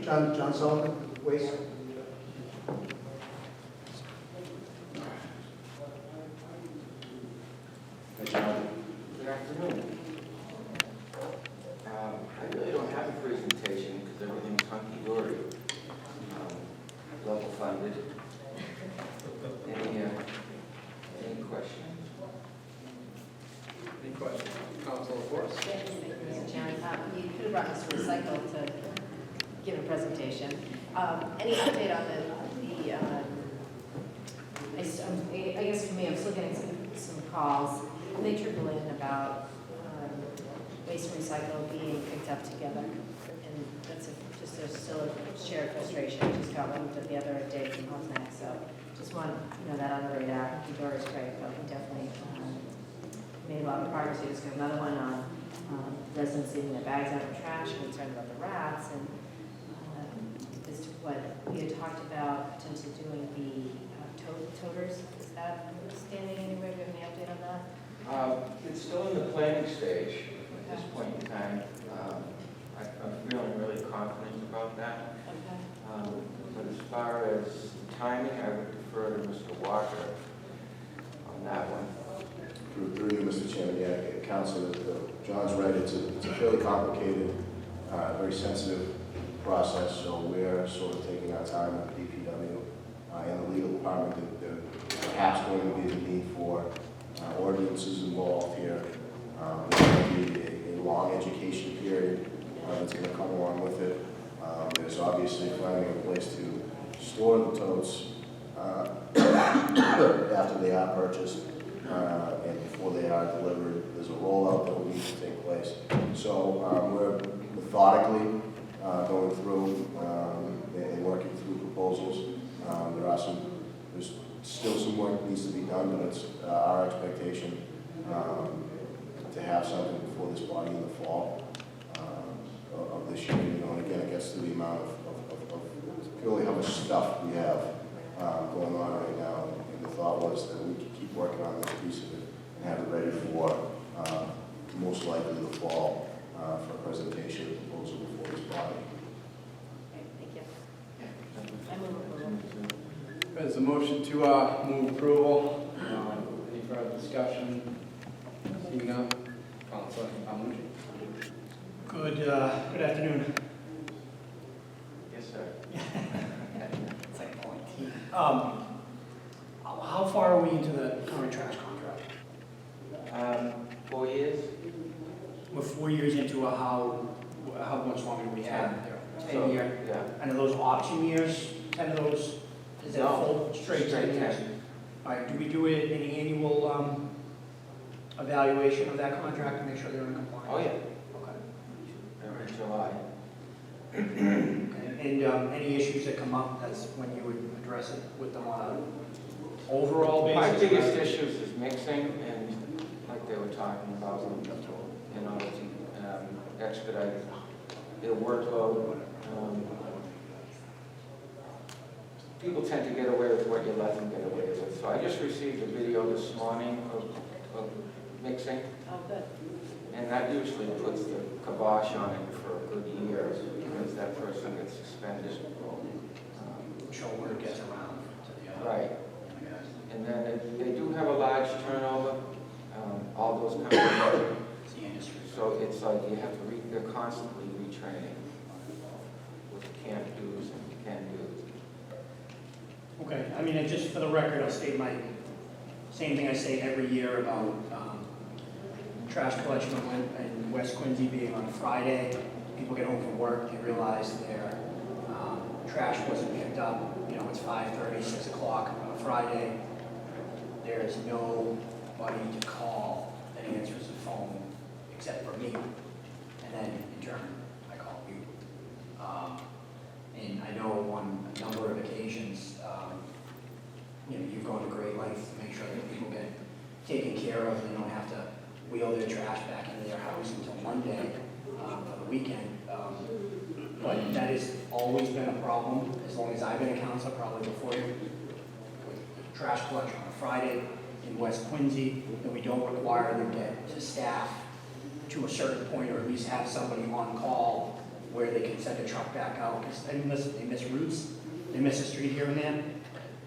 John Sullivan, Waste. Hey, John. Good afternoon. I really don't have a presentation because everything's hunky-dory, level funded. Any questions? Any questions? Council, of course. Mr. Chairman, you could have brought Mr. Recycle to give a presentation. Any update on I guess for me, I'm still getting some calls, and they trickle in about waste and recycle being picked up together. And that's still a shared frustration. I just got one the other day from Hosnack, so just want that on the radar. The door is great, but we definitely made a lot of progress. We just got another one on residents leaving their bags out of trash, concerned about the rats, and as to what we had talked about potentially doing the toters. Is that standing anywhere? Do you have any update on that? It's still in the planning stage at this point in time. I'm feeling really confident about that. Okay. But as far as timing, I would defer to Mr. Walker on that one. Through you, Mr. Chairman, yeah, Council, John's right. It's a fairly complicated, very sensitive process. So we're sort of taking our time with DPW and the legal department. There's perhaps going to be the need for ordinances involved here. There's going to be a long education period that's going to come along with it. There's obviously finding a place to store the totes after they are purchased and before they are delivered. There's a rollout that will need to take place. So we're methodically going through and working through proposals. There's still some work that needs to be done, but it's our expectation to have something before this body in the fall of this year. And again, it gets to the amount of purely how much stuff we have going on right now. And the thought was that we could keep working on this piece of it and have it ready for most likely the fall for a presentation proposal before this body. Okay, thank you. I move approval. There's a motion to move approval. Any further discussion? Seeing none. Council, Palucci. Good afternoon. Yes, sir. It's like pointy. How far are we into the current trash contract? 4 years. We're 4 years into how much longer do we have? 10 year. Yeah. And are those option years? 10 of those? Is that No, full straight 10 years? 10. All right. Do we do any annual evaluation of that contract to make sure they're in compliance? Oh, yeah. Okay. Every July. And any issues that come up, that's when you would address it with them on an overall basis? My biggest issues is mixing, and like they were talking about, to expedite their workload. People tend to get away with what you let them get away with. So I just received a video this morning of mixing, Oh, good. and that usually puts the kibosh on it for a good year because that person gets suspended. Show where it gets around to the other. Right. And then they do have a large turnover, all those companies. It's the industry. So it's like you have to they're constantly retraining what you can't do and you can do. Okay, I mean, just for the record, I'll state my same thing I say every year about trash collection in West Quincy being on Friday. People get home from work, they realize their trash wasn't picked up. It's 5:30, 6 o'clock on a Friday. There's nobody to call that answers the phone except for me. And then in turn, I call you. And I know on a number of occasions, you've gone to great lengths to make sure that people get taken care of and they don't have to wheel their trash back into their house until Monday for the weekend. But that has always been a problem, as long as I've been a counselor, probably before you, with trash collection on a Friday in West Quincy, that we don't require them to staff to a certain point, or at least have somebody on call where they can send a truck back out, because, I mean, listen, they miss routes, they miss a street here and there.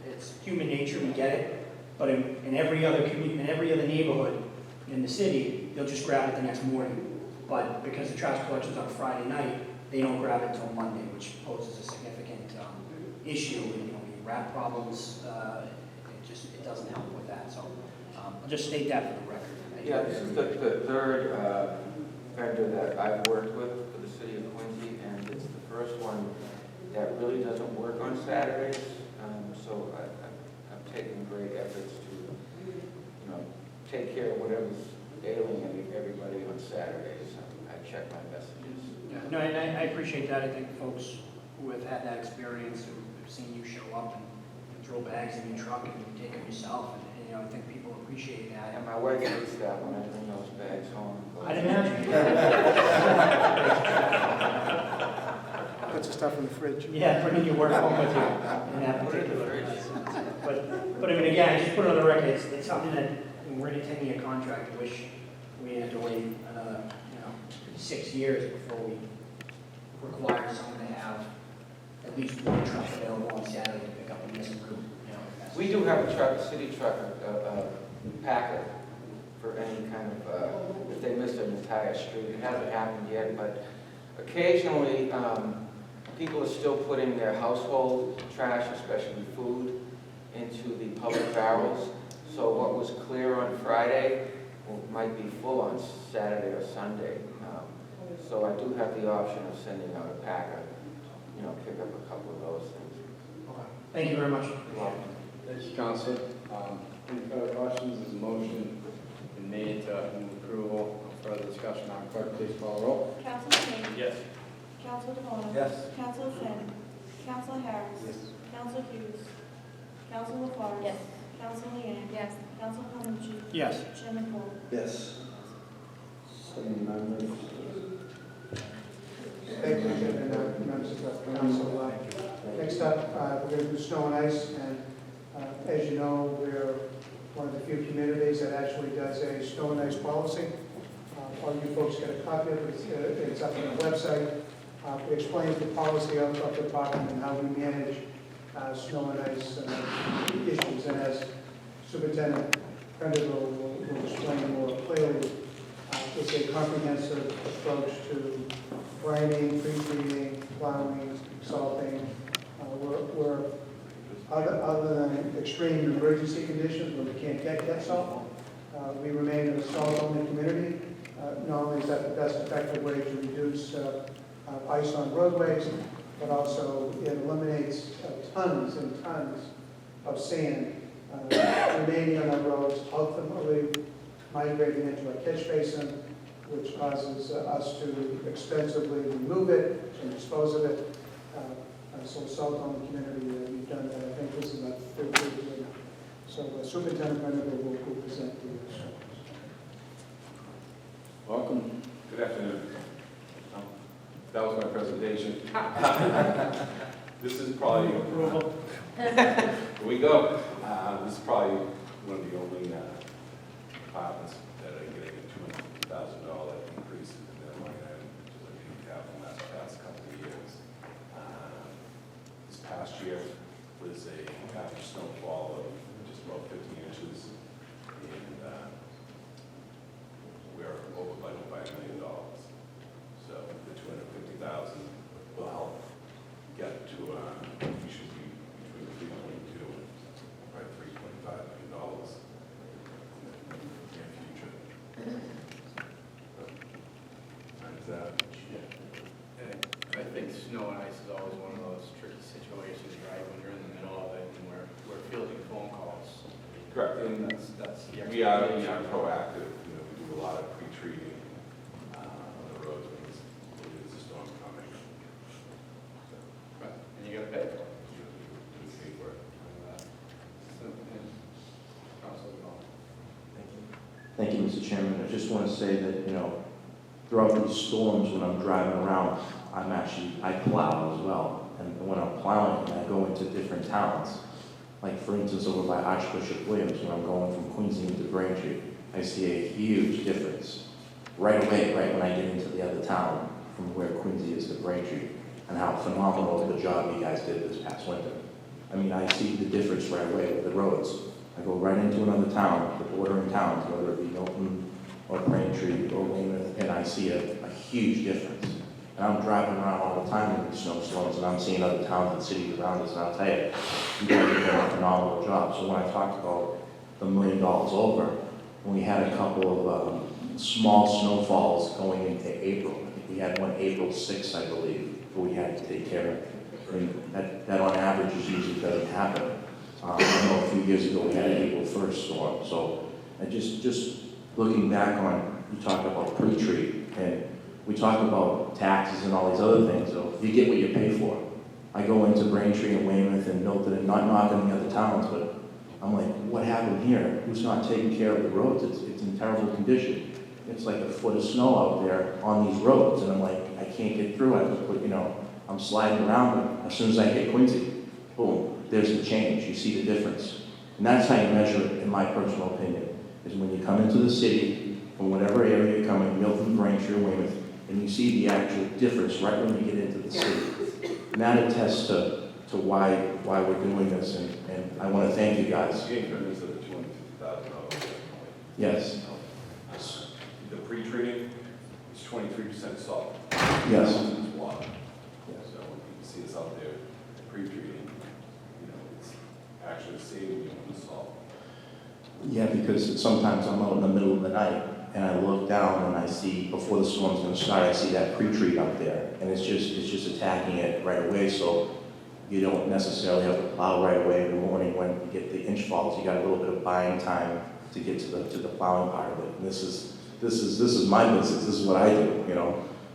It's human nature, we get it, but in every other in every other neighborhood in the city, they'll just grab it the next morning. But because the trash collection's on Friday night, they don't grab it until Monday, which poses a significant issue. You know, rat problems, it doesn't help with that. So I'll just state that for the record. Yeah, this is the third vendor that I've worked with for the city of Quincy, and it's the first one that really doesn't work on Saturdays. So I've taken great efforts to, you know, take care of whatever's ailing everybody on Saturdays. I check my messages. Yeah, no, and I appreciate that. I think folks who have had that experience, who've seen you show up and throw bags in your truck and take them yourself, and you know, I think people appreciate that. And my wife hates that when I bring those bags home. I'd imagine. Put your stuff in the fridge. Yeah, bring your work home with you in that Put it in the particular. fridge. But I mean, again, I just put it on the record, it's something that, when we're in a 10-year contract, I wish we had to wait another, 6 years before we require someone to have at least one truck available on Saturday to pick up a missing group, We do have a truck, a city truck, a packer for any kind of, if they missed an entire street. It hasn't happened yet, but occasionally, people are still putting their household trash, especially food, into the public barrels. So what was clear on Friday might be full on Saturday or Sunday. So I do have the option of sending out a packer, pick up a couple of those things. Okay. Thank you very much. You're welcome. Thank you, Councilor. Any further questions? There's a motion been made to move approval. No further discussion. Madam Clerk, please call the roll. Councilor King. Yes. Councilor DeBona. Yes. Councilor Finn. Councilor Harris. Yes. Councilor Hughes. Councilor LaFarge. Yes. Councilor Leeang. Yes. Councilor Calhoun. Yes. Chairman Poole. Yes. Thank you, and members of the council. Next up, we're going to do snow and ice, and as you know, we're one of the few communities that actually does a snow and ice policy. All you folks get a copy of it. It's up on the website. It explains the policy of the department and how we manage snow and ice issues. And as Superintendent Prender will explain more clearly, it's a comprehensive approach to priming, pre-treating, plowing, salting. We're other than extreme emergency conditions when we can't get salt, we remain a salt-only community. Not only is that the best effective way to reduce ice on roadways, but also it eliminates tons and tons of sand remaining on our roads, ultimately migrating into a catch basin, which causes us to expensively remove it and dispose of it. So salt-only community, we've done that. I think this is about the third year now. So Superintendent Prender will present the Welcome. Good afternoon. That was my presentation. This is probably, Approval. here we go. This is probably one of the only departments that are getting a $250,000 increase in their line item, which is a big gap in the past couple of years. This past year was a average snowfall of just about 50 inches, and we're over budget by $1 million. So the $250,000 will help get to, we should be between 3.2 and probably $3.5 million in the near future. And I think snow and ice is always one of those tricky situations, right? When you're in the middle of it and we're fielding phone calls. correct, and That's the we are expectation. proactive. We do a lot of pre-treating on the roads when there's a storm coming. So, Right. And you gotta pay for it. we pay for it. Councilor Ball. Thank you, Mr. Chairman. I just want to say that, throughout these storms, when I'm driving around, I plow as well. And when I'm plowing, I go into different towns. Like, for instance, over by Archbishop Williams, when I'm going from Quincy into Braintree, I see a huge difference right away, right when I get into the other town, from where Quincy is to Braintree, and how phenomenal of a job you guys did this past winter. I mean, I see the difference right away with the roads. I go right into another town, the bordering towns, whether it be Milton or Braintree or Weymouth, and I see a huge difference. And I'm driving around all the time in these snowstorms, and I'm seeing other towns and cities around us, and I'll tell you, you guys are doing a phenomenal job. So when I talked about the $1 million over, when we had a couple of small snowfalls going into April, I think we had one April 6th, I believe, where we had to take care of. And that on average is usually doesn't happen. I know a few years ago we had an April 1st storm. So I just looking back on, you talk about pre-treat, and we talk about taxes and all these other things. So you get what you pay for. I go into Braintree and Weymouth and Milton, and not knocking the other towns, but I'm like, what happened here? Who's not taking care of the roads? It's in terrible condition. It's like a foot of snow out there on these roads, and I'm like, I can't get through. I'm sliding around, but as soon as I hit Quincy, boom, there's the change. You see the difference. And that's how you measure it, in my personal opinion, is when you come into the city, from whatever area you're coming, Milton, Braintree, or Weymouth, and you see the actual difference right when you get into the city. And that attests to why we're doing this, and I want to thank you guys. The increments of the $250,000. Yes, The pre-treating is 23% salt. yes, It's water. So when you see us out there pre-treating, it's actually saving you on the salt. yeah, because sometimes I'm out in the middle of the night, and I look down and I see, before the storm's gonna start, I see that pre-treat up there, and it's just attacking it right away, so you don't necessarily have to plow right away in the morning when you get the inch falls. You got a little bit of buying time to get to the plowing part of it. And this is my business. This is what I do,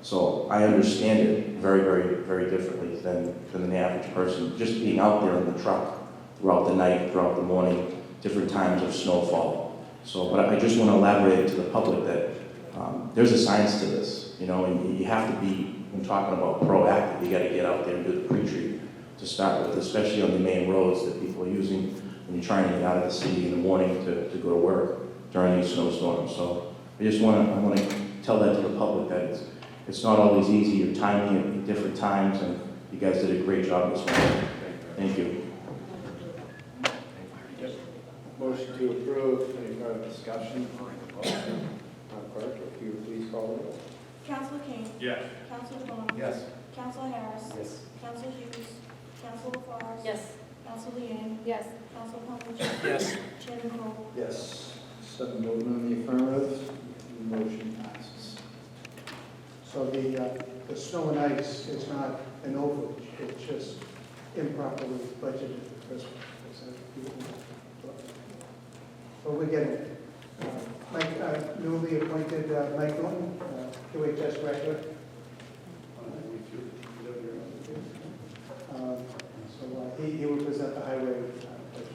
So I understand it very, very, very differently than the average person. Just being out there in the truck throughout the night, throughout the morning, different times of snowfall. So, but I just want to elaborate to the public that there's a science to this, and you have to be, when talking about proactive, you got to get out there and do the pre-treat to start with, especially on the main roads that people are using when you're trying to get out of the city in the morning to go to work during these snowstorms. So I want to tell that to the public that it's not always easy. You're timing it at different times, and you guys did a great job this morning. Thank you. Motion to approve. Any further discussion? Clerk, if you would please call the roll. Councilor King. Yes. Councilor DeBon. Yes. Councilor Harris. Yes. Councilor Hughes. Councilor LaFars. Yes. Councilor Leeang. Yes. Councilor Calhoun. Yes. Chairman Cole. Yes. 7 voting on the affirmative. The motion passes. So the snow and ice is not an overage, it's just improperly budgeted for Christmas. But we're getting it. Mike, newly appointed Mike Norton, QHS graduate. So he will present the highway budget.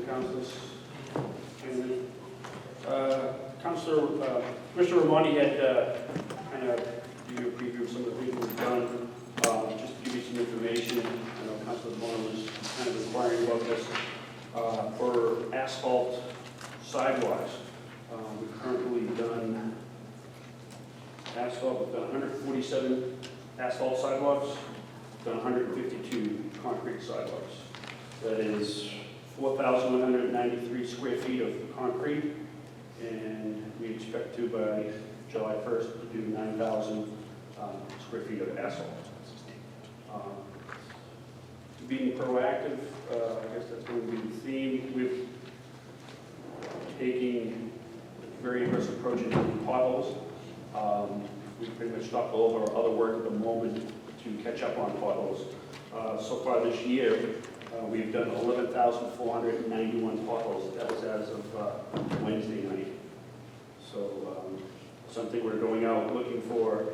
Councilors, Councilor, Commissioner Ramondi had kind of give you a preview of some of the things we've done. Just to give you some information, I know Councilor Bond was kind of inquiring about this. For asphalt sidewalks, we've currently done asphalt, we've done 147 asphalt sidewalks, we've done 152 concrete sidewalks. That is 4,193 square feet of concrete, and we expect to, by July 1st, to do 9,000 square feet of asphalt. Being proactive, I guess that's going to be the theme. We're taking a very aggressive approach in potholes. We've pretty much stopped all of our other work at the moment to catch up on potholes. So far this year, we've done 11,491 potholes. That was as of Wednesday night. So something we're going out looking for.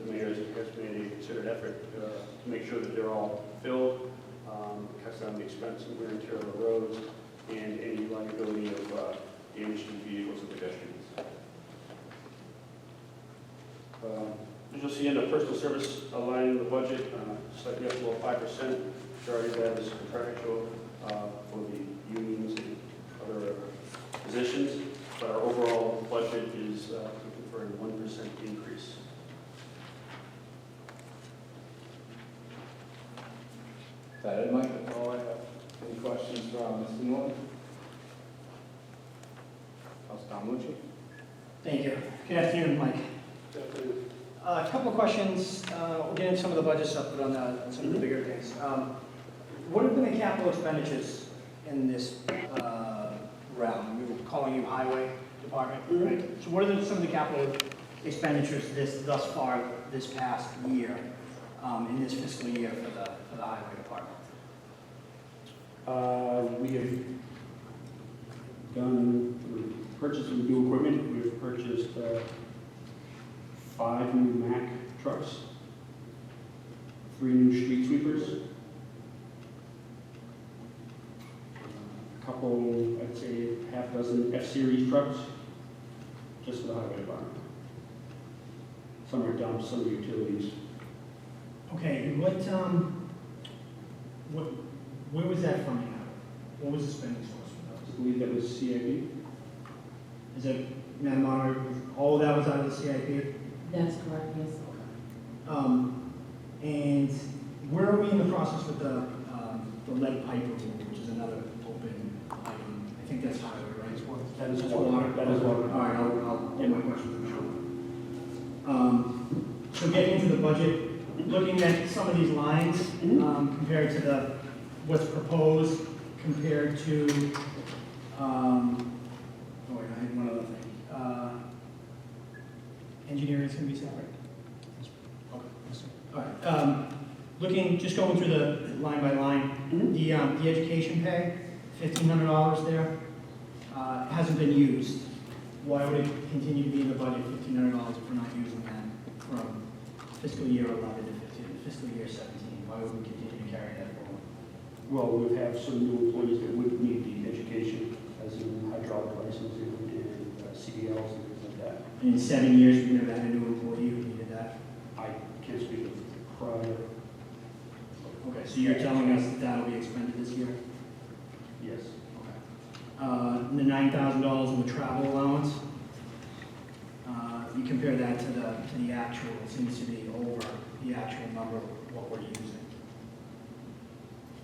The mayor has made a considered effort to make sure that they're all filled, cuts down the expense and wear and tear of the roads, and any liability of damage to vehicles and pedestrians. As you'll see in the personal service line in the budget, slightly up below 5%. Majority of that is contractual for the unions and other positions. Got it, Mike, that's all I have. Any questions from Mr. Norton? Councilor Lucci? Thank you. Good afternoon, Mike. A couple of questions. We'll get into some of the budget stuff, but on some of the bigger things. What have been the capital expenditures in this round? We were calling you Highway Department, right? So what are some of the capital expenditures thus far this past year, in this fiscal year for the Highway Department? We have done purchase of new equipment. We've purchased 5 new Mack trucks, 3 new street sweepers, a couple, I'd say half dozen F-Series trucks, just for the highway department. Some are dumps, some are utilities. Okay, and where was that funding out of? What was the spending source for I those? believe that was CIP. Is it, Madam Moderator, all of that was out of the CIP? That's correct, yes. And where are we in the process with the lead pipe removal, which is another open item? I think that's highway, right? That is That's water. That is water. All right, I'll get my question for sure. So getting into the budget, looking at some of these lines, compared to what's proposed, compared to, oh wait, I had one other thing. Engineering is going to be separate? Okay. All right. Just going through the line by line, the education pay, $1,500 there, hasn't been used. Why would it continue to be in the budget, $1,500, if we're not using that from fiscal year 11 to fiscal year 17? Why would we continue to carry that forward? Well, we have some new employees that would need the education, as in hydraulic licensing and CDLs and things like that. And in 7 years, we've never had a new employee who needed that. I can't speak of prior. Okay, so you're telling us that that'll be expended this year? Yes. And the $9,000 in the travel allowance, you compare that to the actual, it seems to be over the actual number of what we're using.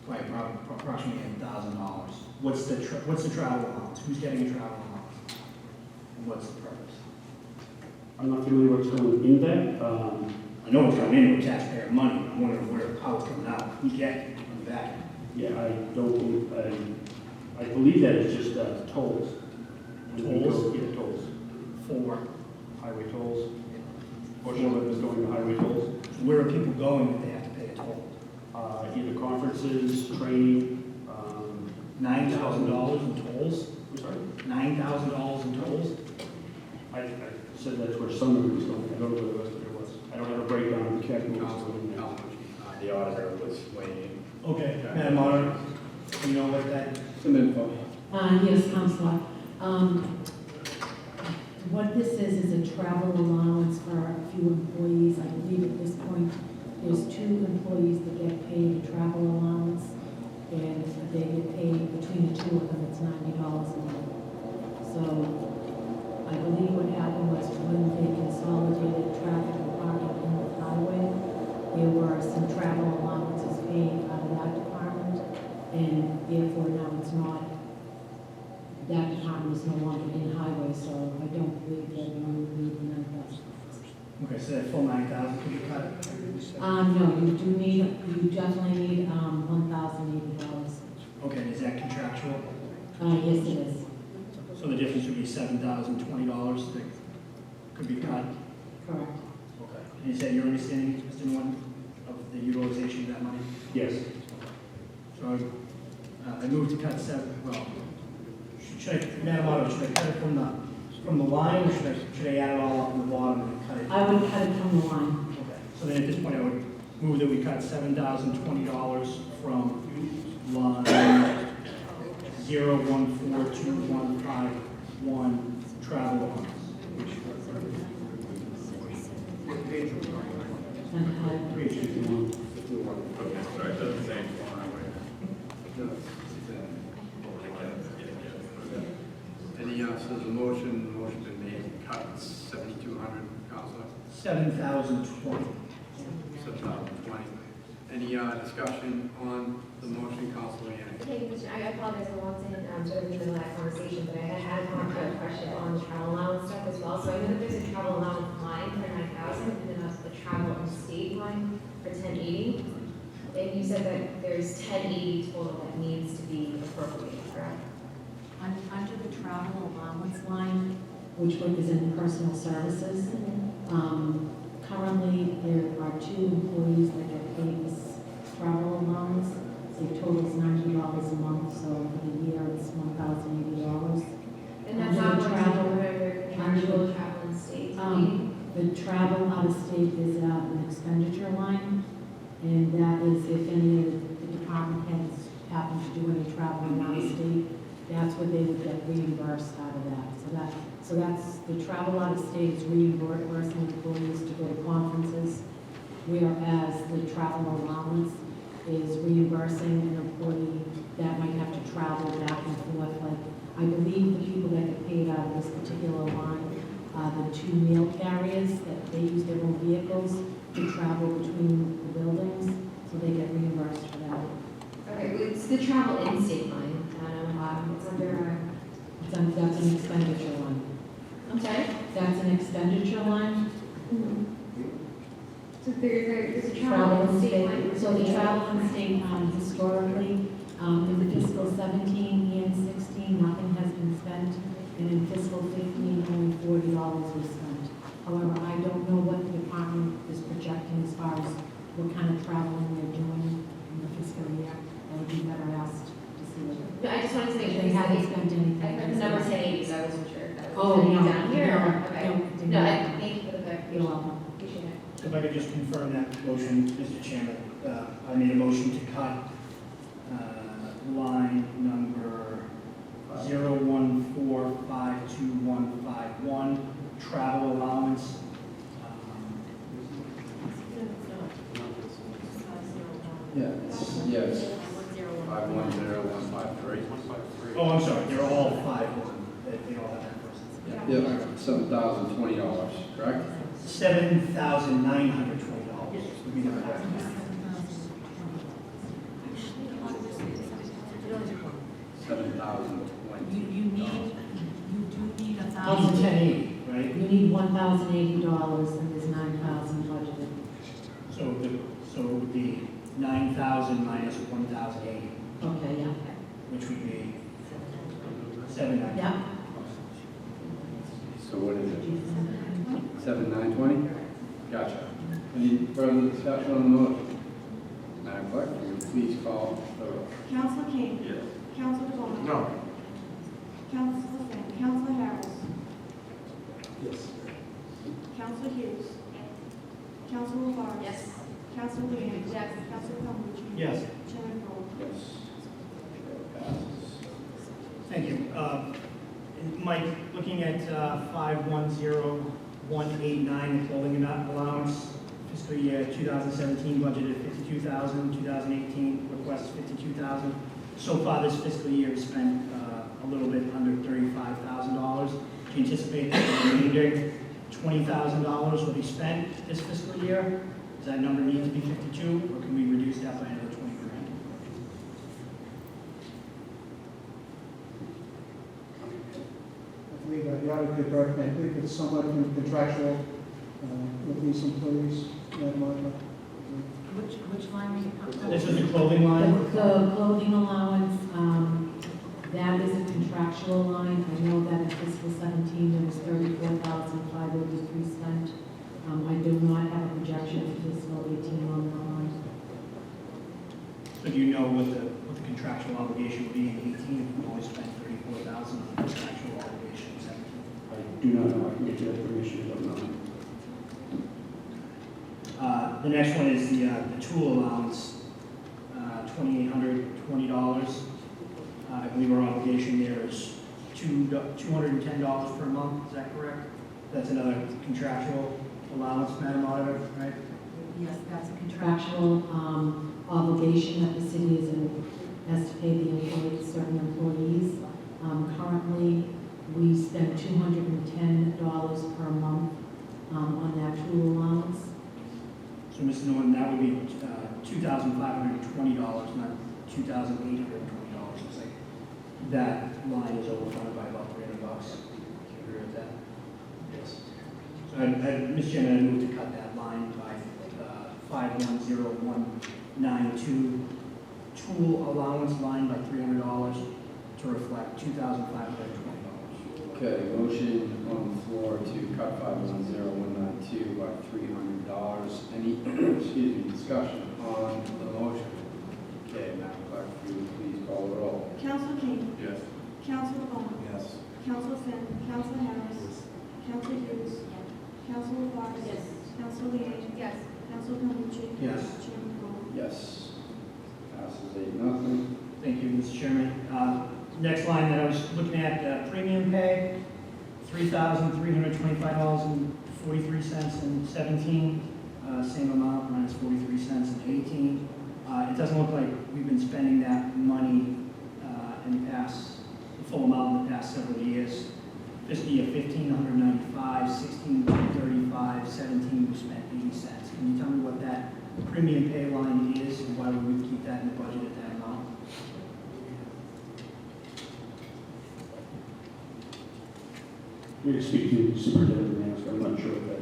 By approximately $1,000. What's the travel allowance? Who's getting a travel allowance? And what's the purpose? I'm not familiar with what's going in that. I know it's coming in with taxpayer money. I'm wondering how it's coming out. Who's getting it on the back end? Yeah, I believe that it's just tolls. Tolls? Yeah, tolls. For Highway tolls. Portion of it is going to highway tolls. where are people going if they have to pay a toll? Either conferences, training, $9,000 in tolls? I'm sorry? $9,000 in tolls? I said that's where some of it was going. I don't know where the rest of it was. I don't have a breakdown of the categories. The auditor was weighing Okay, Madam Auditor, you know what that, in. Some info. Yes, Counselor. What this is a travel allowance for a few employees. I believe at this point, there's 2 employees that get paid a travel allowance, and they get paid, between the 2 of them, it's $90 a month. So I believe what happened was when they consolidated traffic and parking in the highway, there were some travel allowances paid out of that department, and therefore now it's not, that department is no longer in highway, so I don't believe that we would need the $9,000. okay, so that full $9,000 could be cut? No, you definitely need $1,080. Okay, is that contractual? Yes, it is. So the difference would be $7,020 that could be cut? Correct. Okay. And is that your understanding, Mr. Norton, of the utilization of that money? Yes. So I moved to cut should I, Madam Auditor, should I cut it from the line, or should I add it all up in the bottom and cut it? I would cut it from the line. Okay, so then at this point, I would move that we cut $7,020 from line 0142151 travel allowance. And Page 51. Okay, sorry, that's the same. Any, so there's a motion been made, to cut 7,200, Counselor? 7,020. 7,020. Any discussion on the motion, Councilor Yang? Okay, I apologize for once in sort of in the middle of that conversation, but I had a question on the travel allowance stuff as well. So I know that there's a travel allowance line for 9,000 and then the travel and state line for 1080. And you said that there's 1080 total that needs to be appropriated, correct? Under the travel allowance line, which is in personal services, currently there are 2 employees that get paid this travel allowance. The total's $90 a month, so for the year it's $1,080. And that's not going to under contractual travel and state. The travel out of state is an expenditure line, and that is if any of the department heads happen to do any traveling out of state, that's what they would get reimbursed out of that. So that's the travel out of state is reimbursing employees to go to conferences, whereas the travel allowance is reimbursing an employee that might have to travel back and forth. Like, I believe the people that get paid out of this particular line are the 2 mail carriers that they use their own vehicles to travel between the buildings, so they get reimbursed for that. Okay, well, it's the travel in-state line. It's under, That's an expenditure line. I'm sorry? That's an expenditure line. So there's a travel in-state line. So the travel and state, historically, in the fiscal 17 and 16, nothing has been spent, and in fiscal 15, only $40 was spent. However, I don't know what the department is projecting as far as what kind of traveling they're doing in the fiscal year. That would be better asked to see what No, I just wanted to make sure. they haven't spent anything. I heard the number 1080, so I wasn't sure if that was Oh, no, down here. no, Okay. no, No, no. thank you for the clarification. You're welcome. Appreciate it. If I could just confirm that motion, Mr. Chairman, I made a motion to cut line number 0145251, travel allowance. Yes. 510153. Oh, I'm sorry, they're all 5-1. They all have that first. Yeah, $7,020, correct? $7,920 would be the correct. 7,020. You do need Plus 1080, right? You need $1,080, and there's 9,000 budgeted. So it would be 9,000 minus 1,080, Okay, yeah. which would be 790. Yeah. So what is it? 7,920? Gotcha. Any further discussion on the motion? Madam Clerk, will you please call the roll? Councilor King. Yes. Councilor DeBona. No. Councilor Finn. Councilor Harris. Yes. Councilor Hughes. Councilor LaFars. Yes. Councilor Leeang. Yes. Councilor Calhoun. Yes, Chairman Poe. Yes. Passes. thank you. Mike, looking at 510189, the clothing allowance, fiscal year 2017 budgeted 52,000, 2018 request 52,000. So far this fiscal year has spent a little bit under $35,000. Do you anticipate that the remainder $20,000 will be spent this fiscal year? Does that number need to be 52, or can we reduce that by another 20 grand? I believe that the auditor director, I believe it's somewhat contractual with these employees, Madam Auditor. Which line are you talking about? This is the clothing line? The clothing allowance, that is a contractual line. I know that in fiscal 17, there was $34,583 spent. I do not have a projection for fiscal 18 on that line. So do you know what the contractual obligation will be in 18 if we only spent 34,000 on the contractual obligation in 17? I do not know, I can get you that information, but no. The next one is the tool allowance, $2,820. I believe our obligation there is $210 per month, is that correct? That's another contractual allowance, Madam Auditor, right? Yes, that's a contractual obligation that the city has to pay the employees, certain employees. Currently, we spend $210 per month on that tool allowance. So, Mr. Norton, that would be $2,520, not $2,820. It's like that line is overfunded by about $300. You agree with that? Yes. So Mr. Chairman, I move to cut that line by 510192, tool allowance line by $300 to reflect $2,520. Okay, motion on the floor to cut 510192 by $300. Any, excuse me, discussion on the motion? Okay, Madam Clerk, if you would please call the roll. Counsel King. Yes. Counsel Vaughn. Yes. Counsel Finn. Counsel Harris. Counsel Hughes. Counsel LaFars. Yes. Counsel Leeang. Yes. Counsel Calhoun. Yes. Chairman Poole. Yes. Passes 8-0. Thank you, Mr. Chairman. Next line that I was looking at, premium pay, $3,325.43 and 17, same amount, minus 43 cents and 18. It doesn't look like we've been spending that money in the past, the full amount in the past several years. Fiscal year 15, $195, 16, $235, 17, we spent 80 cents. Can you tell me what that premium pay line is and why would we keep that in the budget at that amount? We can speak to the superintendent and ask, I'm not sure of that.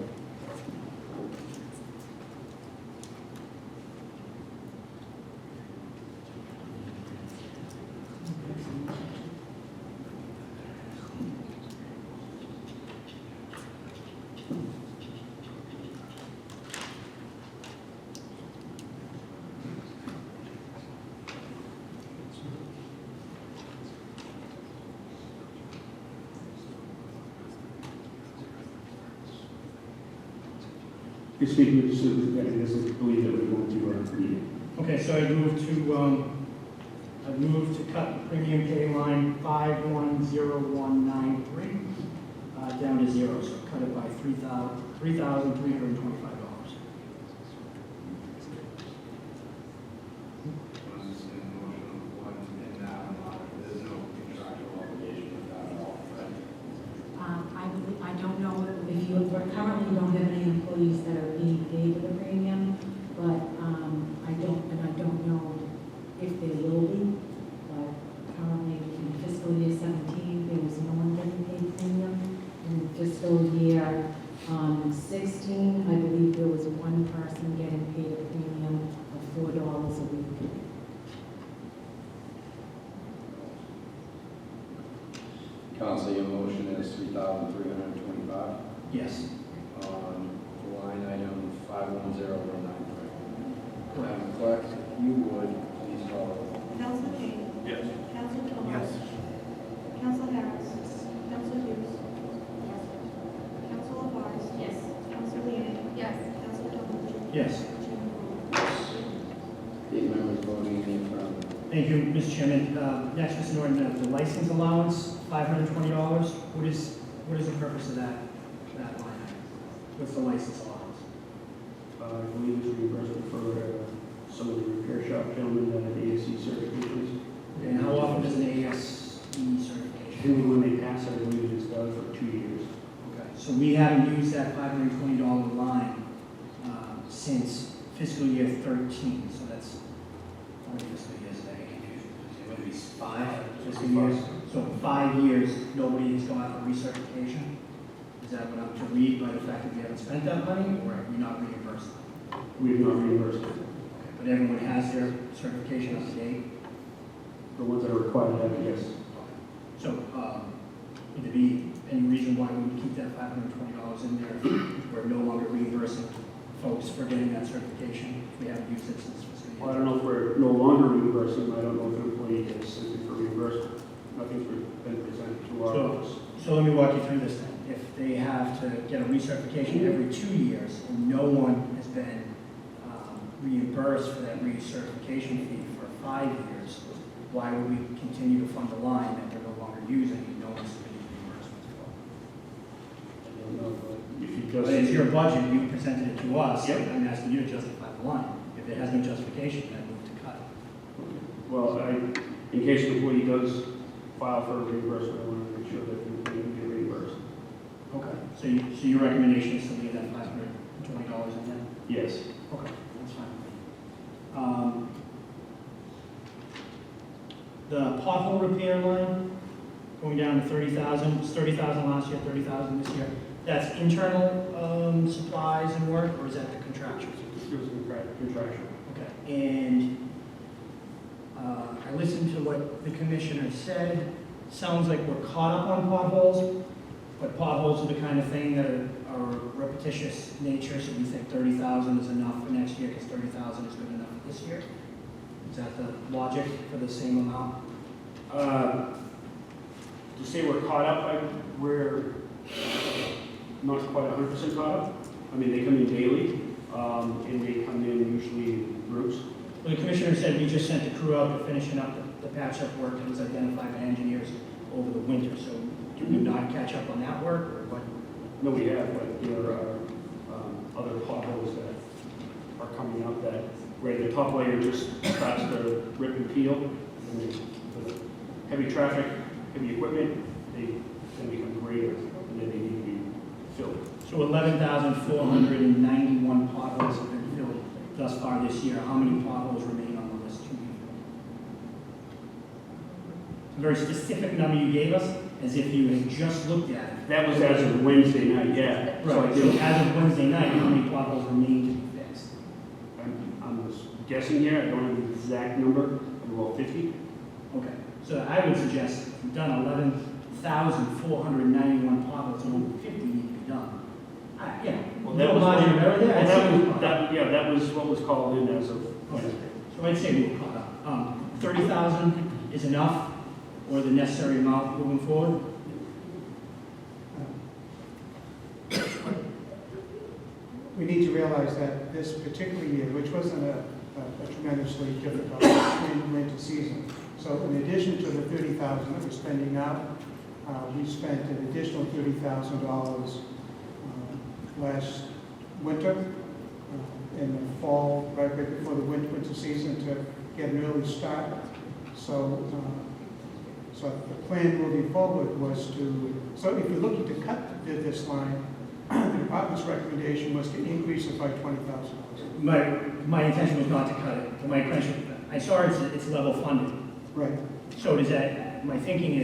You're speaking with the superintendent, doesn't believe that we're going to meet it. Okay, so I move to cut the premium pay line 510193 down to zero, so cut it by $3,325. I don't know if you, currently don't have any employees that are being paid the premium, but I don't know if there will be. But currently in fiscal year 17, there was no one getting paid premium. In fiscal year 16, I believe there was one person getting paid a premium of $4 a week. Council, your motion is 3,325 Yes. on line item 510193. Madam Clerk, if you would, please call the roll. Counsel King. Yes. Counsel Vaughn. Yes. Counsel Harris. Counsel Hughes. Counsel LaFars. Yes. Counsel Leeang. Yes. Counsel Calhoun. Yes. Chairman Poole. 8 members voting in the affirmative. Thank you, Mr. Chairman. Next, Mr. Norton, the license allowance, $520. What is the purpose of that line item? What's the license allowance? I believe it's reimbursement for some of the repair shop gentlemen that have ASC certifications. And how often does an ASE certification? And when they pass, I believe it's done for 2 years. Okay, so we haven't used that $520 line since fiscal year 13, so that's, how many fiscal years is that? I get confused. Would it be 5 fiscal years? So 5 years, nobody has gone for recertification? Is that what I'm to read by the fact that we haven't spent that money, or are we not reimbursed? We have not reimbursed it. Okay, but everyone has their certification up to date? The ones that are required to have it, yes. So, would there be any reason why we would keep that $520 in there if we're no longer reimbursing folks for getting that certification? If we haven't used it since fiscal year? Well, I don't know if we're no longer reimbursing, I don't know if an employee is simply for reimbursement. Nothing's been presented to our office. So let me walk you through this then. If they have to get a recertification every 2 years and no one has been reimbursed for that recertification fee for 5 years, why would we continue to fund a line that we're no longer using and no one's submitting reimbursements for? I don't know, but if he But does. it's your budget, you presented it to us, Yep. I'm asking you to justify the line. If it has no justification, then move to cut. Well, in case the employee does file for a reimbursement, I want to make sure that the employee can get reimbursed. Okay. So your recommendation is to leave that $520 in there? Yes. Okay, that's fine. The pothole repair line, going down to 30,000, it's 30,000 last year, 30,000 this year. That's internal supplies and work, or is that the contractual? It was contractual. Okay, and I listened to what the commissioner said. Sounds like we're caught up on potholes, but potholes are the kind of thing that are repetitious nature, so we think 30,000 is enough for next year, because 30,000 is good enough for this year. Is that the logic for the same amount? To say we're caught up, we're not quite 100% caught up. I mean, they come in daily, and they come in usually in groups. Well, the commissioner said we just sent the crew out to finishing up the patch-up work that was identified by engineers over the winter, so do we not catch up on that work, or what? No, we have, but there are other potholes that are coming up that where the top layer just starts to rip and peel, and with heavy traffic, heavy equipment, they then become greater, and then they need to be filled. So 11,491 potholes have been filled thus far this year. How many potholes remain on the list? A very specific number you gave us, as if you had just looked at it. That was as of Wednesday night, yeah. Right, so as of Wednesday night, how many potholes remain to be fixed? I'm just guessing here, I don't have the exact number, about 50. Okay, so I would suggest if we've done 11,491 potholes, only 50 need to be done. Yeah, Well, no margin of error there. I'd say we're caught up. that was what was called in as of Wednesday. So I'd say we're caught up. 30,000 is enough, or the necessary amount moving forward? We need to realize that this particular year, which wasn't a tremendously difficult winter season, so in addition to the 30,000 that we're spending now, we spent an additional $30,000 last winter, in the fall, right before the winter season, to get an early start. So the plan moving forward was to, so if you're looking to cut this line, the department's recommendation was to increase it by $20,000. My intention was not to cut it. My intention, I saw it's level funded. Right. So does that, my thinking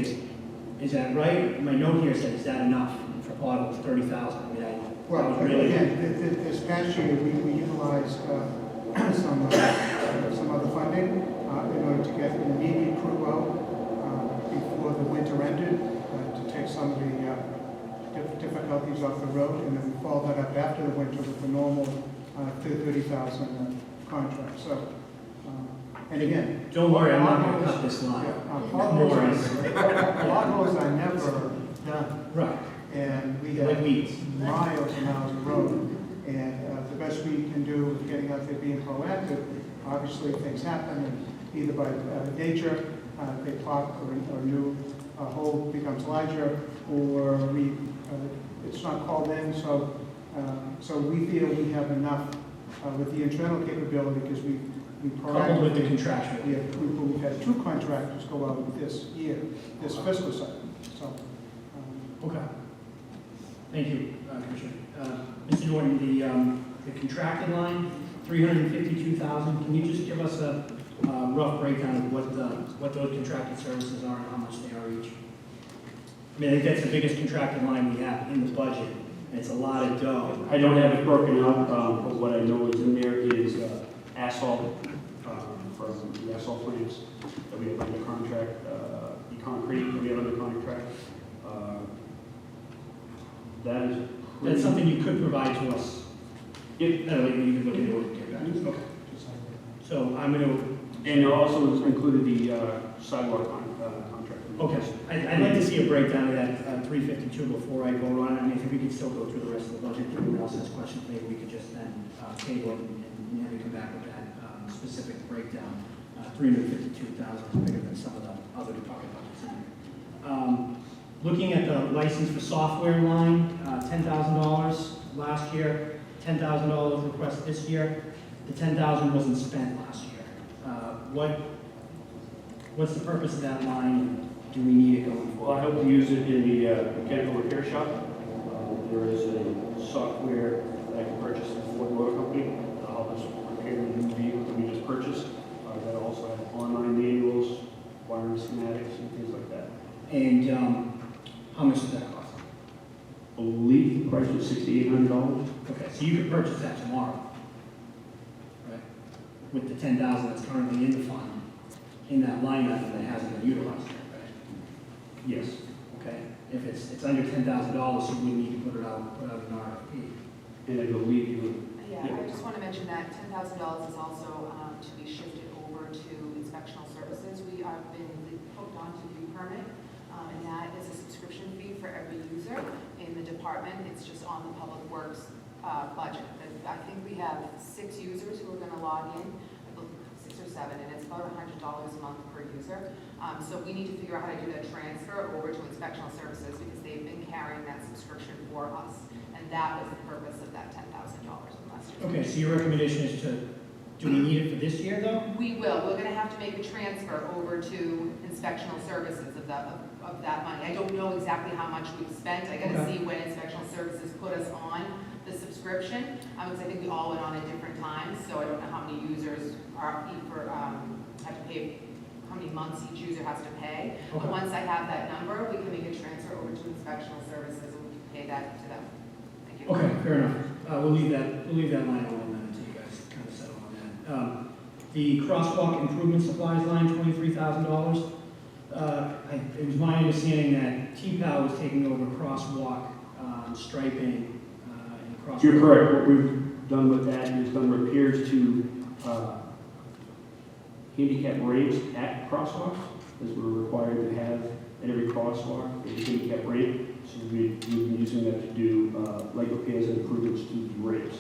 is that right? My note here says, is that enough for potholes, 30,000? I mean, Well, that was really. again, this past year, we utilized some other funding in order to get an immediate crew out before the winter ended, to take some of the difficulties off the road, and then we followed that up after the winter with the normal 30,000 contract. So, and again, Don't worry, I'm not going to cut this line. potholes are never done. Right. And we Like have weeds. miles and miles of road. And the best we can do is getting out there being proactive. Obviously, things happen, and either by nature, they pop, or a new hole becomes larger, or it's not called in. So we feel we have enough with the internal capability, because we Coupled with the proactively. contractual. We've had 2 contractors go out this year, this fiscal cycle. So. Okay. Thank you, Commissioner. Mr. Norton, the contracted line, 352,000. Can you just give us a rough breakdown of what those contracted services are and how much they are each? I mean, I think that's the biggest contracted line we have in the budget. And it's a lot of dough. I don't have it broken up, but what I know is in there is asphalt from the asphalt plants that we have under contract, the concrete that we have under contract. That is pretty... That's something you could provide to us. Yep. No, you can look into it and get back to us. Okay. So I'm going to. And it also included the sidewalk contract. Okay. I'd like to see a breakdown of that 352 before I vote on it. I mean, if we could still go through the rest of the budget, if anyone else has questions, maybe we could just then table it and have you come back with that specific breakdown. 352,000 is bigger than some of the other department budgets in there. Looking at the license for software line, $10,000 last year, $10,000 request this year. The $10,000 wasn't spent last year. What's the purpose of that line, and do we need it going Well, forward? I hope to use it in the mechanical repair shop. There is a software that I can purchase from Ford Motor Company to help us repair the new vehicle that we just purchased. That also has online manuals, wiring $800. Okay, so you could purchase that tomorrow, right? With the 10,000 that's currently in the fund, in that line item that hasn't been utilized yet, right? Yes. Okay, if it's under $10,000, you would need to put out an RFP. And I believe you, Yeah, I just want to mention that $10,000 is also to be shifted over to inspectional services. We have been hooked onto the permit, and that is a subscription fee for every user in the department. It's just on the public works budget. I think we have 6 users who are going to log in, I believe 6 or 7, and it's about $100 a month per user. So we need to figure out how to do that transfer over to inspectional services because they've been carrying that subscription for us. And that was the purpose of that $10,000 from last year. Okay, so your recommendation is to, do we need it for this year though? We will. We're going to have to make a transfer over to inspectional services of that money. I don't know exactly how much we've spent. I got to see when inspectional services put us on the subscription, because I think we all went on at different times. So I don't know how many users are have to pay, how many months each user has to pay. But once I have that number, we can make a transfer over to inspectional services and we can pay that to them. Thank you. Okay, fair enough. We'll leave that line alone then until you guys kind of settle on that. The crosswalk improvement supplies line, $23,000. It was my understanding that T-PAL was taking over crosswalk striping and crosswalk. you're correct. What we've done with that is done repairs to handicap ramps at crosswalks, as we're required to have at every crosswalk, a handicap ramp. So we've been using that to do leg repairs and improvements to the ramps.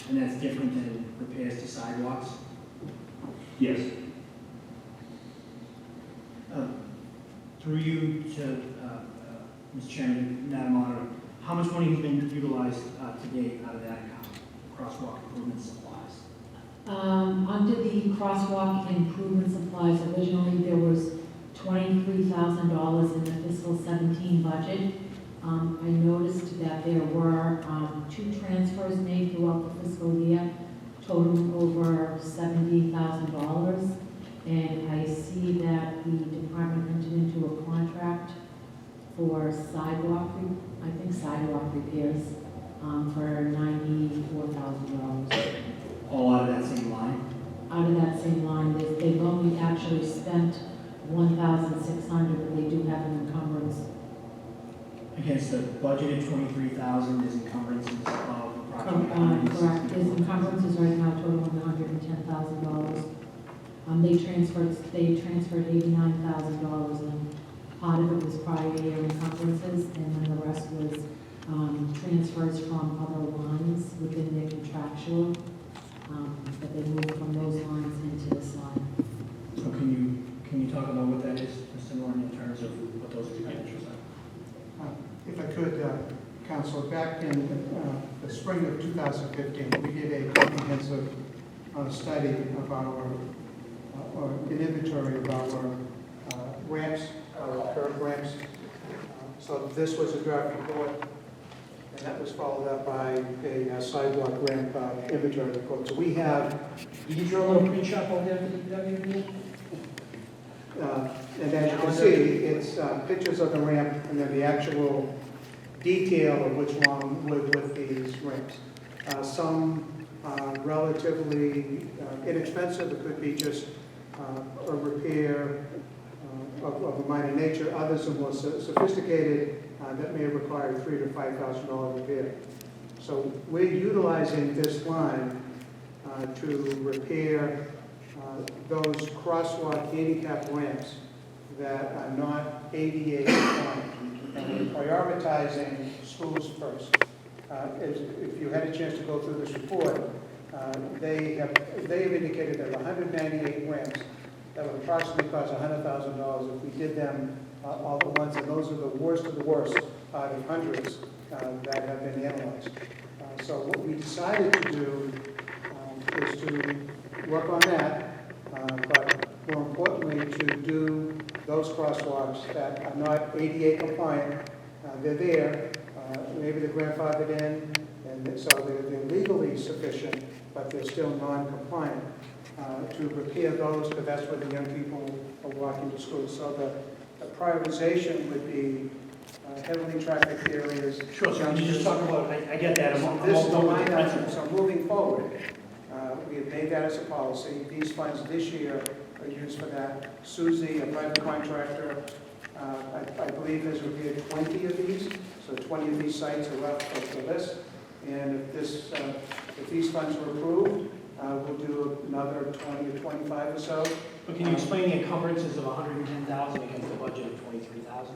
And that's different than repairs to sidewalks? Yes. Through you to Mr. Chairman, Madam Auditor, how much money has been utilized to date out of that account, crosswalk improvement supplies? Under the crosswalk improvement supplies, originally there was $23,000 in the fiscal 17 budget. I noticed that there were 2 transfers made throughout the fiscal year, totaling over $70,000. And I see that the department entered into a contract for sidewalk repairs for $94,000. All out of that same line? Out of that same line, they've only actually spent $1,600, but they do have an encumbrance. Against the budgeted $23,000 is encumbrances of approximately Correct, his encumbrances right now totaling $110,000. They transferred $89,000, and part of it was prior year encumbrances, and then the rest was transfers from other lines within their contractual, but they moved from those lines into this line. So can you talk about what that is, Mr. Norton, in terms of what those expenditures are? If I could, Council, back in the spring of 2015, we did a comprehensive study of or an inventory of our ramps, our curb ramps. So this was a draft report, and that was followed up by a sidewalk ramp inventory report. So we have, Did you draw a little print shop over there for the DPW? and as you can see, it's pictures of the ramp and then the actual detail of which one with these ramps. Some relatively inexpensive. It could be just a repair of a minor nature. Others are more sophisticated that may require $3,000 to $5,000 repair. So we're utilizing this line to repair those crosswalk handicap ramps that are not ADA compliant. And we're prioritizing schools first. If you had a chance to go through this report, they have indicated there are 198 ramps that would approximately cost $100,000 if we did them all at once, and those are the worst of the worst out of hundreds that have been analyzed. So what we decided to do is to work on that, but more importantly, to do those crosswalks that are not ADA compliant. They're there, maybe they're grandfathered in, and so they're legally sufficient, but they're still non-compliant. To repair those, because that's where the young people are walking to school. So the prioritization would be heavily trafficked areas. Sure, so can you just talk about, I get that, I'm This is the over the line item, principle. so moving forward, we have made that as a policy. These funds this year are used for that. Suzie, a private contractor, I believe there's going to be 20 of these, so 20 of these sites are up for the list. And if these funds were approved, we'll do another 20 or 25 or so. But can you explain the encumbrances of 110,000 against the budget of 23,000?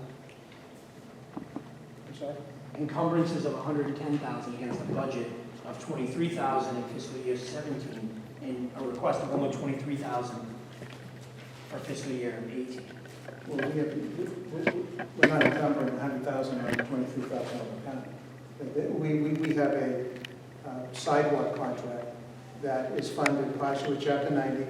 I'm sorry? Encumbrances of 110,000 against a budget of 23,000 in fiscal year 17, and a request of only 23,000 for fiscal year 18. Well, we're not encumbering 100,000 or 23,000 account. We have a sidewalk contract that is funded partially with Chapter 90,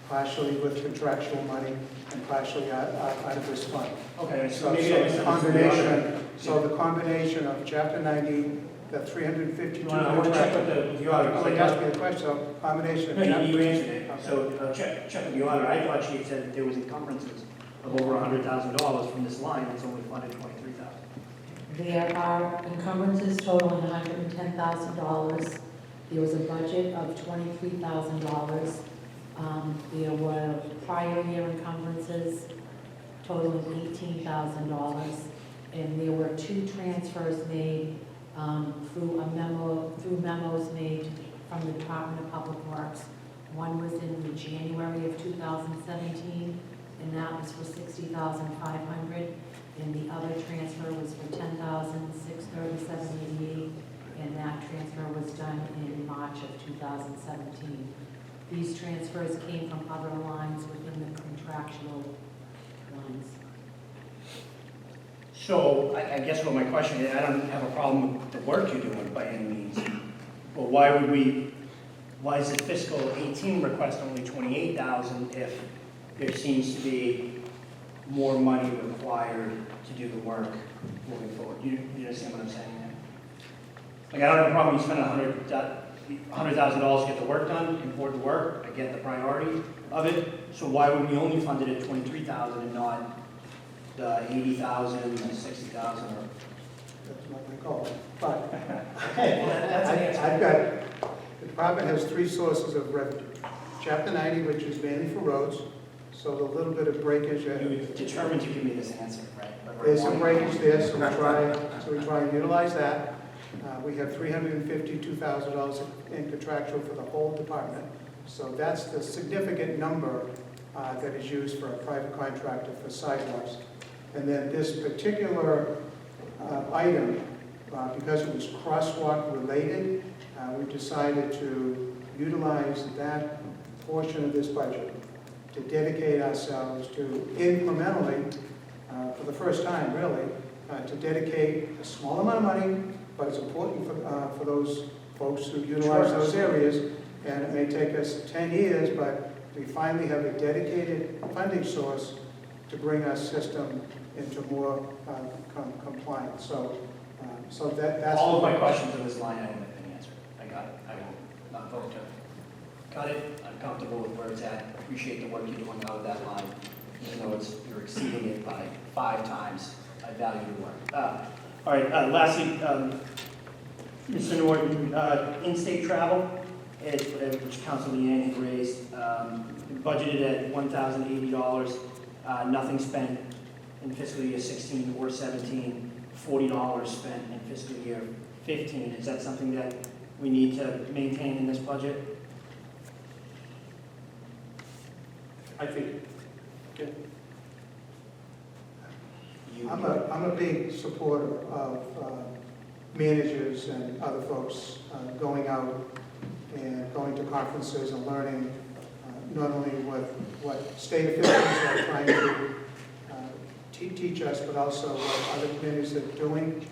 partially with contractual money, and partially out of this fund. Okay, So maybe I misunderstood the auditor. the combination of Chapter 90, the 352. I want to check with the auditor. Oh, you asked me a question, so combination of. No, you answered it. So check with the auditor. I thought she had said that there was encumbrances of over $100,000 from this line that's only funded 23,000. There are encumbrances totaling $110,000. There was a budget of $23,000. There were prior year encumbrances totaling $18,000. And there were 2 transfers made through memos made from the Department of Public Works. One was in the January of 2017, and that was for $60,500. And the other transfer was for $10,637.88, and that transfer was done in March of 2017. These transfers came from other lines within the contractual lines. So I guess what my question is, I don't have a problem with the work you're doing by any means, but why is the fiscal 18 request only 28,000 if there seems to be more money required to do the work moving forward? You understand what I'm saying there? Like, I don't have a problem you spend $100,000 to get the work done, important work, I get the priority of it, so why would we only fund it at 23,000 and not the 80,000, the 60,000, or? That's not my call. But That's an answer. I've got, the department has 3 sources of revenue. Chapter 90, which is mainly for roads, so the little bit of breakage. You were determined to give me this answer, right? There's some breakage there, so we try and utilize that. We have $352,000 in contractual for the whole department. So that's the significant number that is used for a private contractor for sidewalks. And then this particular item, because it was crosswalk related, we decided to utilize that portion of this budget to dedicate ourselves to incrementally, for the first time really, to dedicate a small amount of money, but it's important for those folks who utilize those areas. And it may take us 10 years, but we finally have a dedicated funding source to bring our system into more compliance. So that's All of my questions in this line item have been answered. I got it. I will not vote to cut it. I'm comfortable with where it's at. Appreciate the work you're doing out of that line, even though you're exceeding it by 5 times. I value your work. All right, lastly, Mr. Norton, in-state travel, which Council Leanne had raised, budgeted at $1,080, nothing spent in fiscal year 16 or 17, $40 spent in fiscal year 15. Is that something that we need to maintain in this budget? I think, I'm a big supporter of managers and other folks going out and going to conferences and learning not only what state officials are trying to teach us, but also what other communities are doing.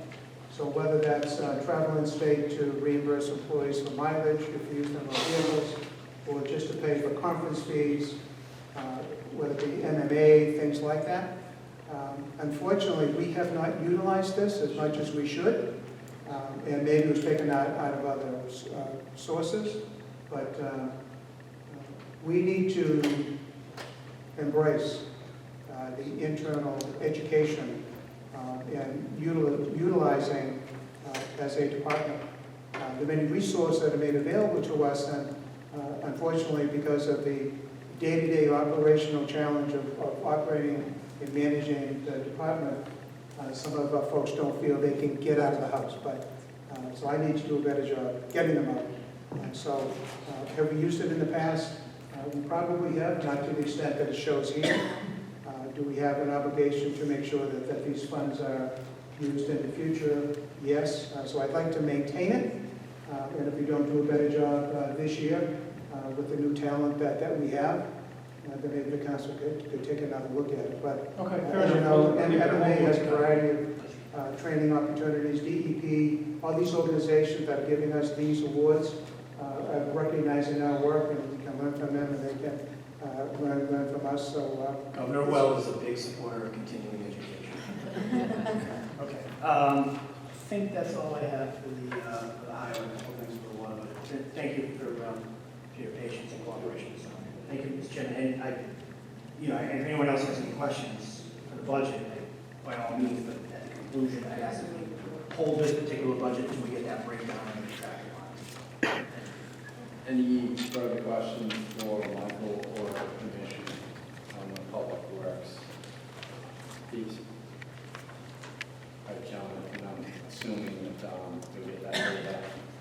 So whether that's travel in state to reimburse employees for mileage if they use their own vehicles, or just to pay for conference fees, whether it be MMA, things like that. Unfortunately, we have not utilized this as much as we should, and maybe it was taken out of other sources, but we need to embrace the internal education and utilizing as a department. The many resources that are made available to us, and unfortunately, because of the day-to-day operational challenge of operating and managing the department, some of our folks don't feel they can get out of the house, but so I need to do a better job getting them out. So have we used it in the past? We probably have, not to the extent that it shows here. Do we have an obligation to make sure that these funds are used in the future? Yes. So I'd like to maintain it, and if we don't do a better job this year with the new talent that we have, then maybe the council could take another look at it. But Okay, fair as you enough. know, MMA has a variety of training opportunities. DEP, all these organizations that are giving us these awards are recognizing our work, and we can learn from them, and they can learn from us. So Governor Wells is a big supporter of continuing education. Okay, I think that's all I have for the highway. Thanks for the water. Thank you for your patience and cooperation. So, thank you, Mr. Chairman. And if anyone else has any questions for the budget, by all means, but at the conclusion, I ask that we hold this particular budget until we get that breakdown and the tracking lines. Any further questions for Michael or the commission on the public works? Please. All right, gentlemen, and I'm assuming that you'll get that data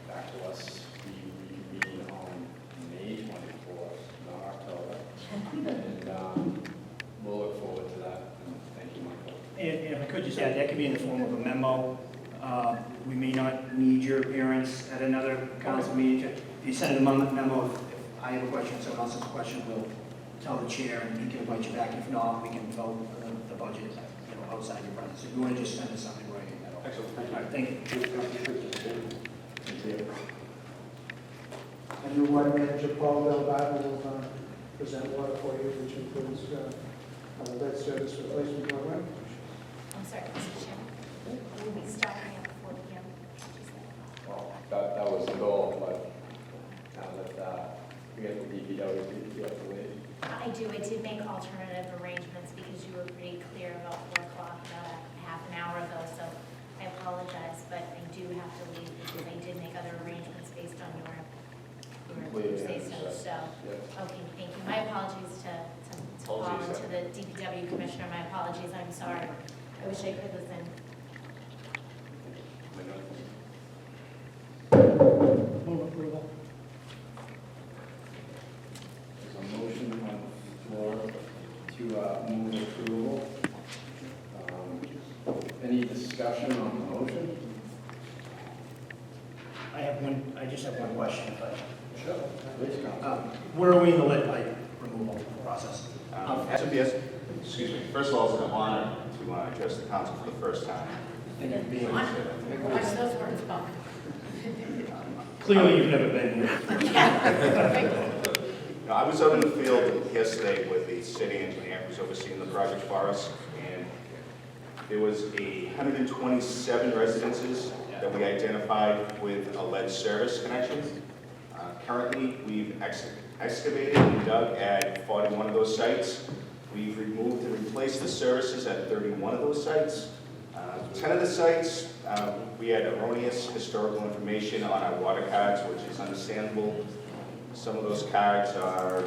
back to us. We convene on May 24th, not October. And we'll look forward to that. And thank you, Michael. And if I could just add, that could be in the form of a memo. We may not need your appearance at another council meeting. If you send a memo, if I have a question, someone else has a question, we'll tell the chair and he can invite you back. If not, we can vote for the budget outside your presence. If you want to just send us something writing that over. Excellent. All right, thank you. and your water manager, Paul Delbato, will present water for you, which includes lead service replacement program. I'm sorry, Mr. Chairman. We'll be starting at 4 p.m. Well, that was the goal, but now that we get the DPW, you have to wait. I did make alternative arrangements because you were pretty clear about 4 o'clock about a half an hour ago, so I apologize, but I do have to leave because I did make other arrangements based on your say-so. So, okay, thank you. My apologies to Paul and to the DPW commissioner. My apologies, I'm sorry. I wish I could listen. Move approval. There's a motion on the floor to move approval. Any discussion on the motion? I just have one question, but Sure. Please, Council. where are we in the lead pipe removal process? Excuse me, first of all, it's an honor to address the council for the first time. Thank you for being here. Watch those words, Bob. Clearly, you've never been here. I was out in the field yesterday with the city engineer who's overseeing the project for us, and there was 127 residences that we identified with a lead service connection. Currently, we've excavated and dug at 41 of those sites. We've removed and replaced the services at 31 of those sites. 10 of the sites, we had erroneous historical information on our water cards, which is understandable. Some of those cards are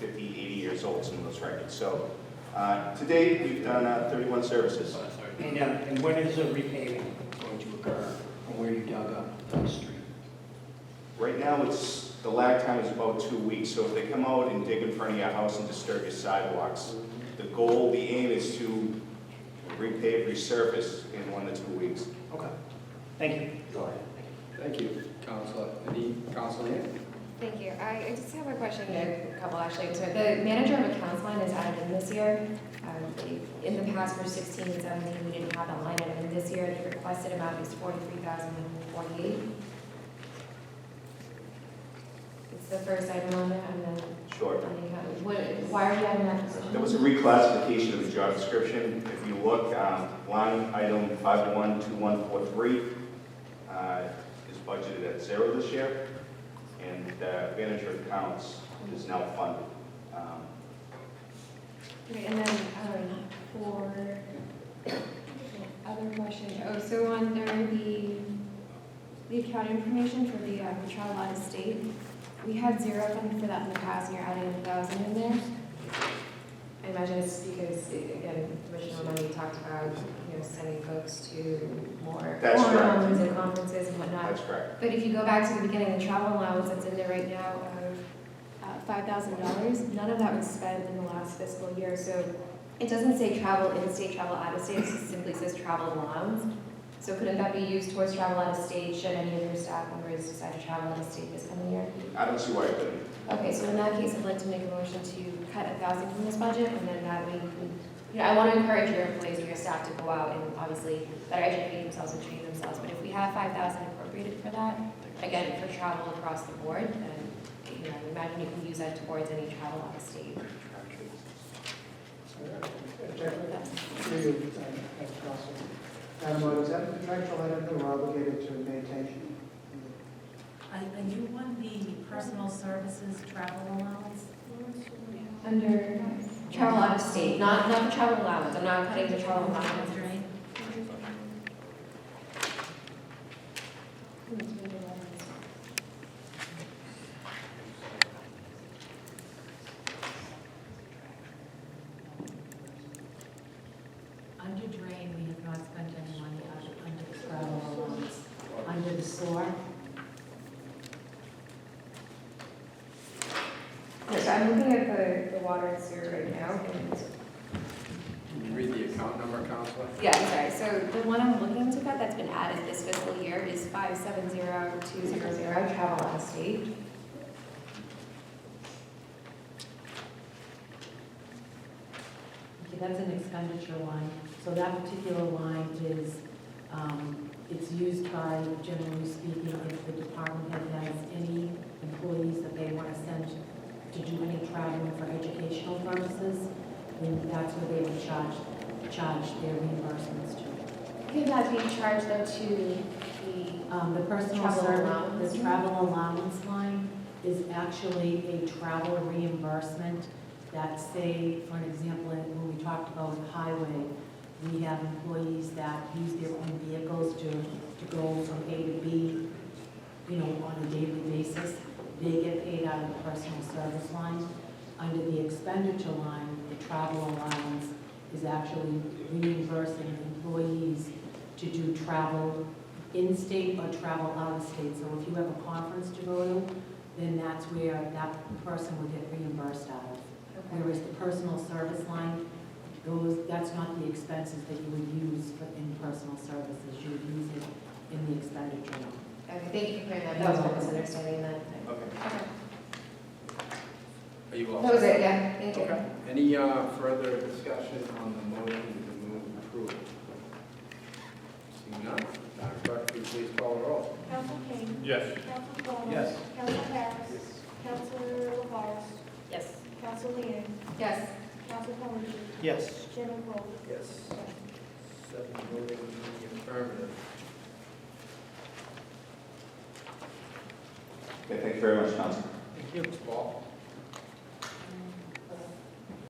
50, 80 years old, some of those records. So to date, we've done 31 services. And when is the repaving going to occur from where you dug up the street? Right now, the lag time is about 2 weeks. So if they come out and dig in front of your house and disturb your sidewalks, the aim is to repave, resurface in 1 to 2 weeks. Okay. Thank you. Thank you, Councilor. Any Councilor Ian? Thank you. I just have a question, a couple actually. So the manager of accounts line is added in this year. In the past, for 16 and 17, we didn't have that line item. And this year, the requested amount is $43,048. It's the first item on there, and then Sure. on the account. Why are you adding that position? There was a reclassification of the job description. If you look, line item 512143 is budgeted at 0 this year, and the manager of accounts is now funded. Okay, and then Other question, so under the account information for the travel out of state, we had zero funding for that in the past, and you're adding 1,000 in there. I imagine it's because, again, Commissioner Money talked about, sending folks to more That's correct. forums and conferences and whatnot. That's correct. But if you go back to the beginning, the travel allowance that's in there right now of $5,000, none of that was spent in the last fiscal year. So it doesn't say travel in-state, travel out-of-state, it simply says travel allowance. So couldn't that be used towards travel out-of-state should any of your staff members decide to travel out-of-state this coming year? I don't see why it couldn't. Okay, so in that case, I'd like to make a motion to cut 1,000 from this budget, and then that way you can, I want to encourage your employees or your staff to go out and obviously better educate themselves and train themselves. But if we have 5,000 appropriated for that, again, for travel across the board, then, I imagine you can use that towards any travel out of state. Through you, Council. Madam, is that a contractual item that we're obligated to maintain? A new one, the personal services travel allowance? Under travel out of state, not the travel allowance, I'm not cutting the travel allowance. Right. Under drain, we have not spent any money under the travel allowance. Under the SOAR, So I'm looking at the water and sewer right now, and Can you read the account number, Counselor? yeah, I'm sorry, so the one I'm looking to cut that's been added this fiscal year is 570200, travel out of state. okay, that's an expenditure line. So that particular line is, it's used by, generally speaking, if the department head has any employees that they want to send to do any traveling for educational purposes, then that's where they would charge their reimbursements to. Could that be charged though to the The personal travel service, allowance? the travel allowance line is actually a travel reimbursement that, say, for an example, when we talked about highway, we have employees that use their own vehicles to go from A to B, on a daily basis. They get paid out of the personal service line. Under the expenditure line, the travel allowance is actually reimbursing employees to do travel in-state or travel out-of-state. So if you have a conference to go to, then that's where that person would get reimbursed out of. Whereas the personal service line, that's not the expenses that you would use in personal services. You would use it in the expenditure line. Okay, thank you for clearing that, that was my misunderstanding then. Okay. Are you all? That was it, yeah, thank you. Okay. Any further discussion on the motion to move approval? Seeing none, Madam Clerk, will you please call the roll? Council King. Yes. Council Vaughn. Yes. Council Harris. Council LaFars. Yes. Council Leeang. Yes. Council Calhoun. Yes. Chairman Cole. Yes. 7 voting in the affirmative. Okay, thank you very much, Council. Thank you. Paul?